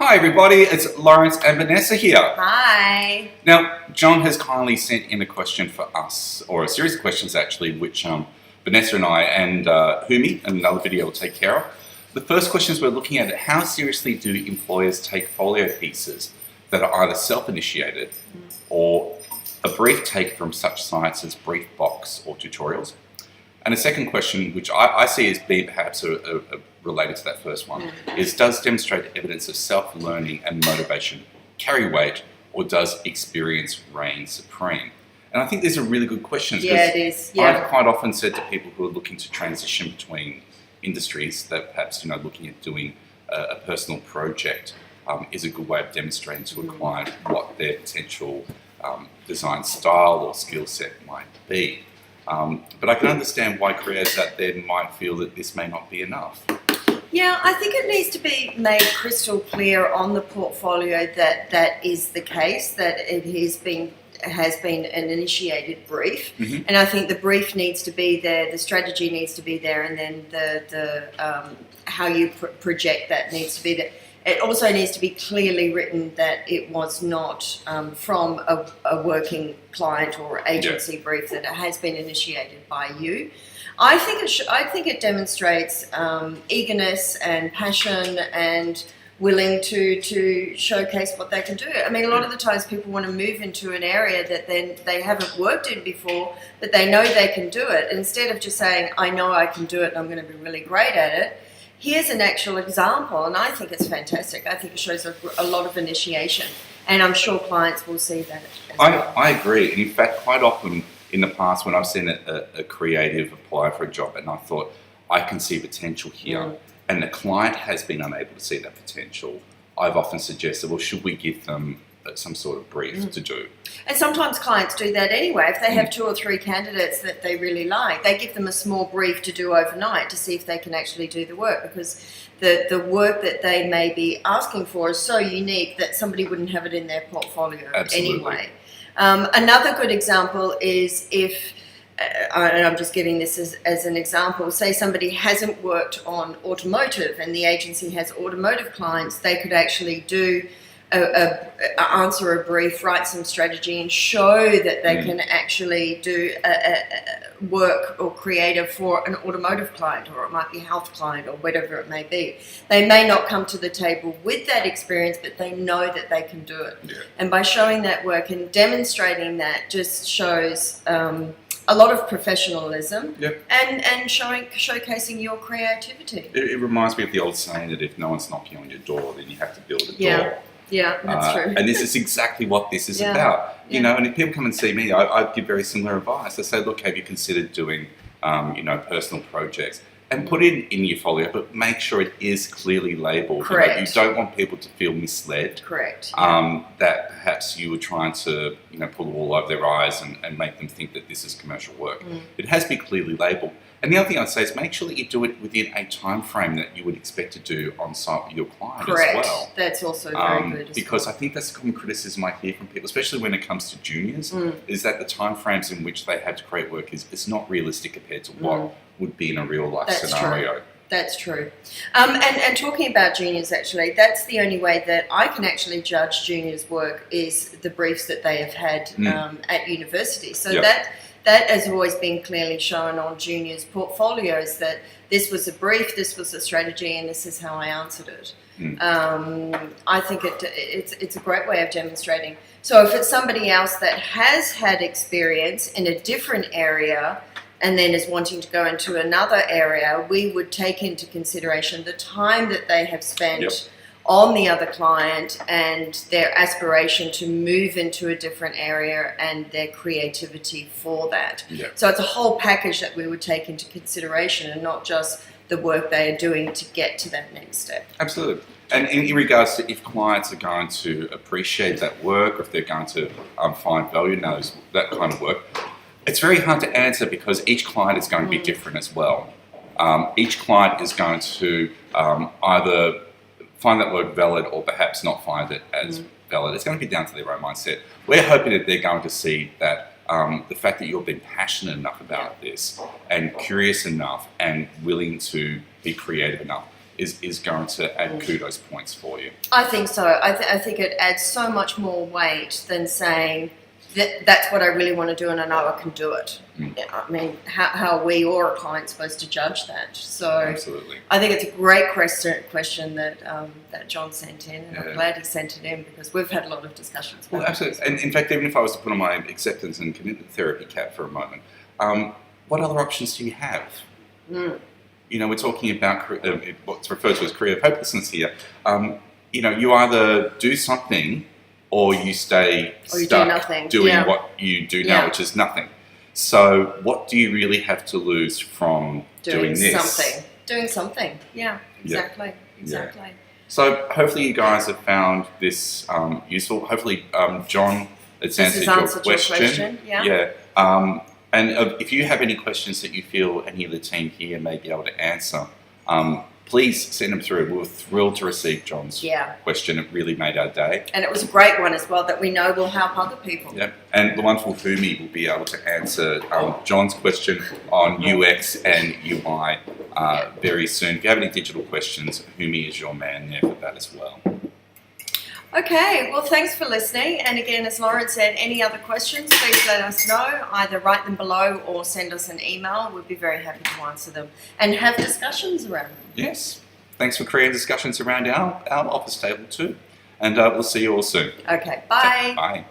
Hi everybody, it's Lawrence and Vanessa here. Hi. Now, John has kindly sent in a question for us, or a series of questions actually, which Vanessa and I and Humi, in another video, will take care of. The first questions we're looking at: how seriously do employers take folio pieces that are either self-initiated or a brief take from such sites as Briefbox or tutorials? And a second question, which I see as being perhaps related to that first one, is: does demonstrate evidence of self-learning and motivation carry weight, or does experience reign supreme? And I think these are really good questions. Yeah, it is. Yeah. I've quite often said to people who are looking to transition between industries that perhaps, looking at doing a personal project is a good way of demonstrating to a client what their potential design style or skill set might be. But I can understand why creators out there might feel that this may not be enough. Yeah, I think it needs to be made crystal clear on the portfolio that that is the case, that it has been an initiated brief, and I think the brief needs to be there, the strategy needs to be there, and then the how you project that needs to be there. It also needs to be clearly written that it was not from a working client or agency brief, that it has been initiated by you. I think it demonstrates eagerness and passion and willing to showcase what they can do. I mean, a lot of the times people want to move into an area that then they haven't worked in before, but they know they can do it. And instead of just saying, I know I can do it and I'm going to be really great at it, here's an actual example, and I think it's fantastic. I think it shows a lot of initiation, and I'm sure clients will see that as well. I agree. And in fact, quite often in the past when I've seen a creative apply for a job and I thought, I can see potential here, and the client has been unable to see that potential, I've often suggested, well, should we give them some sort of brief to do? And sometimes clients do that anyway. If they have 2 or 3 candidates that they really like, they give them a small brief to do overnight to see if they can actually do the work, because the work that they may be asking for is so unique that somebody wouldn't have it in their portfolio anyway. Another good example is if, and I'm just giving this as an example, say somebody hasn't worked on automotive and the agency has automotive clients, they could actually do answer a brief, write some strategy, and show that they can actually do work or creative for an automotive client, or it might be a health client, or whatever it may be. They may not come to the table with that experience, but they know that they can do it. And by showing that work and demonstrating that just shows a lot of professionalism and showcasing your creativity. It reminds me of the old saying that if no one's knocking on your door, then you have to build a door. Yeah, that's true. And this is exactly what this is about. You know, and if people come and see me, I give very similar advice. I say, look, have you considered doing, personal projects? And put it in your folio, but make sure it is clearly labelled. Correct. You don't want people to feel misled. Correct. That perhaps you were trying to, pull the wool over their eyes and make them think that this is commercial work. It has to be clearly labelled. And the other thing I'd say is make sure that you do it within a time frame that you would expect to do on site with your client as well. That's also very good. Because I think that's a common criticism I hear from people, especially when it comes to juniors, is that the time frames in which they have to create work is not realistic compared to what would be in a real life scenario. True. That's true. And talking about juniors, actually, that's the only way that I can actually judge juniors' work is the briefs that they have had at university. So that has always been clearly shown on juniors' portfolios, that this was a brief, this was a strategy, and this is how I answered it. I think it's a great way of demonstrating. So if it's somebody else that has had experience in a different area and then is wanting to go into another area, we would take into consideration the time that they have spent on the other client and their aspiration to move into a different area and their creativity for that. So it's a whole package that we would take into consideration, and not just the work they are doing to get to that next step. Absolutely. And in regards to if clients are going to appreciate that work, or if they're going to find value in that kind of work, it's very hard to answer because each client is going to be different as well. Each client is going to either find that work valid or perhaps not find it as valid. It's going to be down to their own mindset. We're hoping that they're going to see that the fact that you've been passionate enough about this and curious enough and willing to be creative enough is going to add kudos points for you. I think so. I think it adds so much more weight than saying that's what I really want to do and I know I can do it. I mean, how are we or a client supposed to judge that? So Absolutely. I think it's a great question that that John sent in, and I'm glad he sent it in because we've had a lot of discussions about Well, absolutely. And in fact, even if I was to put on my acceptance and commitment therapy cap for a moment, what other options do you have? You know, we're talking about what's referred to as creative hopelessness here. You know, you either do something or you stay stuck doing what you do now, which is nothing. So what do you really have to lose from doing this? Doing something. Yeah, exactly. Exactly. Yeah. So hopefully you guys have found this useful. Hopefully, John, it's answered your question. Yeah. And if you have any questions that you feel any of the team here may be able to answer, please send them through. We were thrilled to receive John's question. It really made our day. And it was a great one as well that we know will help other people. Yep. And the wonderful Fumi will be able to answer John's question on UX and UI very soon. If you have any digital questions, Fumi is your man there for that as well. Okay, well, thanks for listening. And again, as Lauren said, any other questions, please let us know. Either write them below or send us an email. We'd be very happy to answer them and have discussions around them. Yes. Thanks for creating discussions around our office table too. And we'll see you all soon. Okay, bye. Bye.